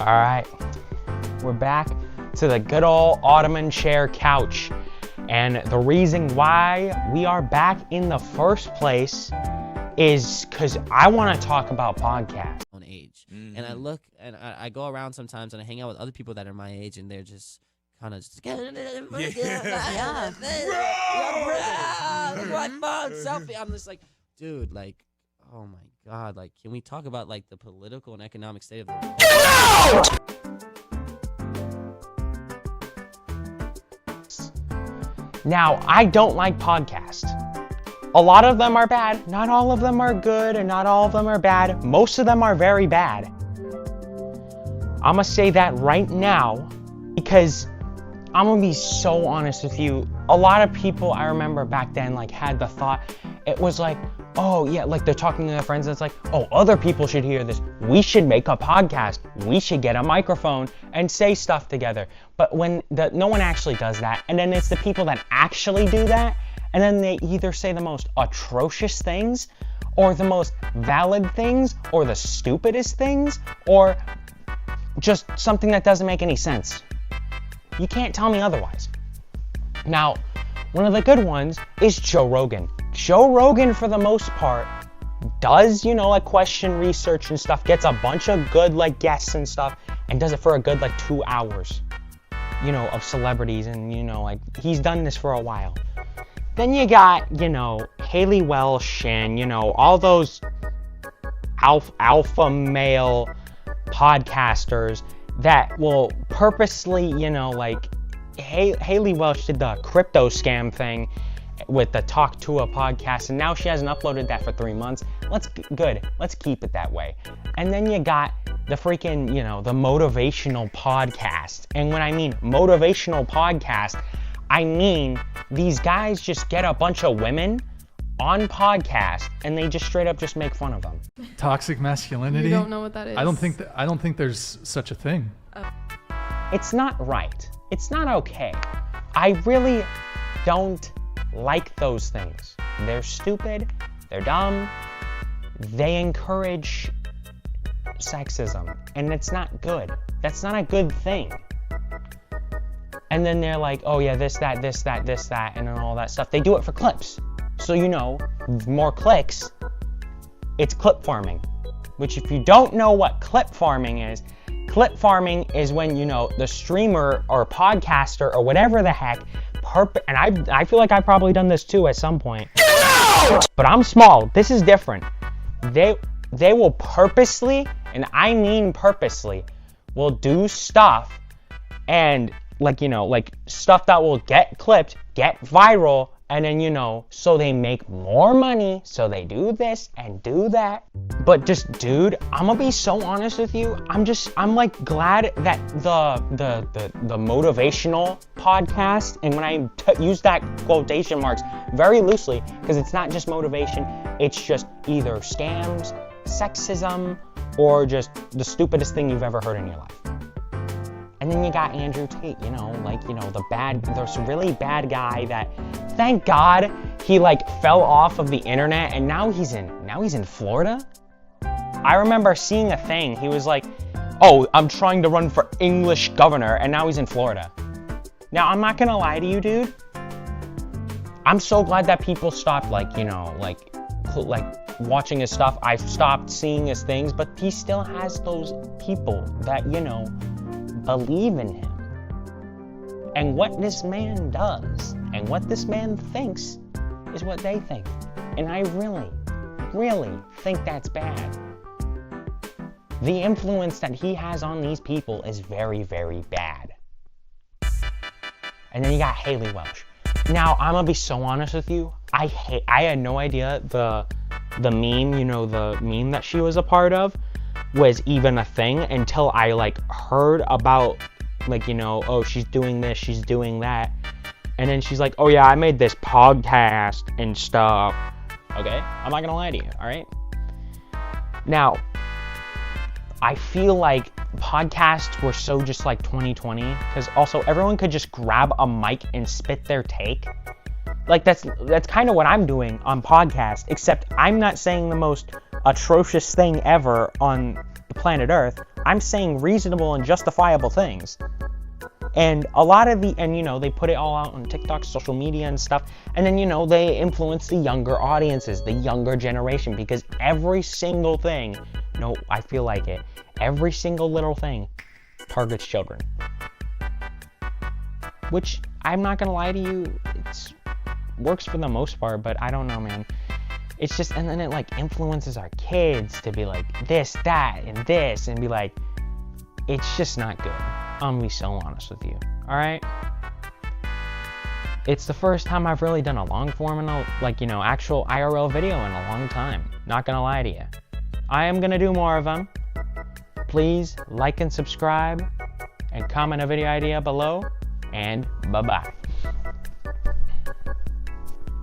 Alright, we're back to the good old Ottoman chair couch. And the reason why we are back in the first place is because I want to talk about podcasts. On age. And I look and I go around sometimes and I hang out with other people that are my age and they're just kind of just selfie. I'm just like, dude, like, oh my God, like, can we talk about like the political and economic state of the world? Now, I don't like podcasts. A lot of them are bad. Not all of them are good, and not all of them are bad. Most of them are very bad. I'm gonna say that right now because I'm gonna be so honest with you. A lot of people I remember back then like had the thought, it was like, oh yeah, like they're talking to their friends and it's like, oh, other people should hear this. We should make a podcast. We should get a microphone and say stuff together. But when no one actually does that, and then it's the people that actually do that, and then they either say the most atrocious things, or the most valid things, or the stupidest things, or just something that doesn't make any sense. You can't tell me otherwise. Now, one of the good ones is Joe Rogan. Joe Rogan, for the most part, does, like question research and stuff, gets a bunch of good, like, guests and stuff, and does it for a good, like, 2 hours, of celebrities, and, like, he's done this for a while. Then you got, Haley Welsh and, all those alpha male podcasters that will purposely, like, Haley Welsh did the crypto scam thing with the Talk to a podcast, and now she hasn't uploaded that for 3 months. Let's keep it that way. And then you got the freaking, the motivational podcast. And when I mean motivational podcast, I mean these guys just get a bunch of women on podcast and they just straight up just make fun of them. Toxic masculinity? You don't know what that is. I don't think there's such a thing. It's not right. It's not okay. I really don't like those things. They're stupid. They're dumb. They encourage sexism, and it's not good. That's not a good thing. And then they're like, oh yeah, this, that, and then all that stuff. They do it for clips. So, more clicks, it's clip farming. Which, if you don't know what clip farming is when, the streamer or podcaster or whatever the heck, and I feel like I've probably done this too at some point. No! But I'm small. This is different. They will purposely, and I mean purposely, will do stuff and like stuff that will get clipped, get viral, and then so they make more money, so they do this and do that. But just, dude, I'm gonna be so honest with you. I'm like glad that the motivational podcast, and when I use that quotation marks very loosely, because it's not just motivation, it's just either scams, sexism, or just the stupidest thing you've ever heard in your life. And then you got Andrew Tate, the really bad guy that, thank God, he fell off of the internet, and now he's in Florida. I remember seeing a thing. He was like, oh, I'm trying to run for English governor, and now he's in Florida. Now, I'm not gonna lie to you, dude. I'm so glad that people stopped, watching his stuff. I've stopped seeing his things, but he still has those people that, believe in him. And what this man does and what this man thinks is what they think. And I really, really think that's bad. The influence that he has on these people is very, very bad. And then you got Haley Welsh. Now, I'm gonna be so honest with you. I had no idea the meme, the meme that she was a part of was even a thing until I heard about oh, she's doing this, she's doing that. And then she's like, oh yeah, I made this podcast and stuff. Okay, I'm not gonna lie to you, all right? Now, I feel like podcasts were so just 2020, because also everyone could just grab a mic and spit their take. That's kind of what I'm doing on podcast, except I'm not saying the most atrocious thing ever on the planet Earth. I'm saying reasonable and justifiable things. And a lot of they put it all out on TikTok, social media and stuff. And then, they influence the younger audiences, the younger generation, because every single thing, I feel like it, every single little thing targets children. Which, I'm not gonna lie to you, it works for the most part, but I don't know, man. It's just, and then it like influences our kids to be like this, that, and this, and be like, it's just not good. I'm gonna be so honest with you, alright? It's the first time I've really done a long form and actual IRL video in a long time. Not gonna lie to you. I am gonna do more of them. Please like and subscribe and comment a video idea below, and bye-bye.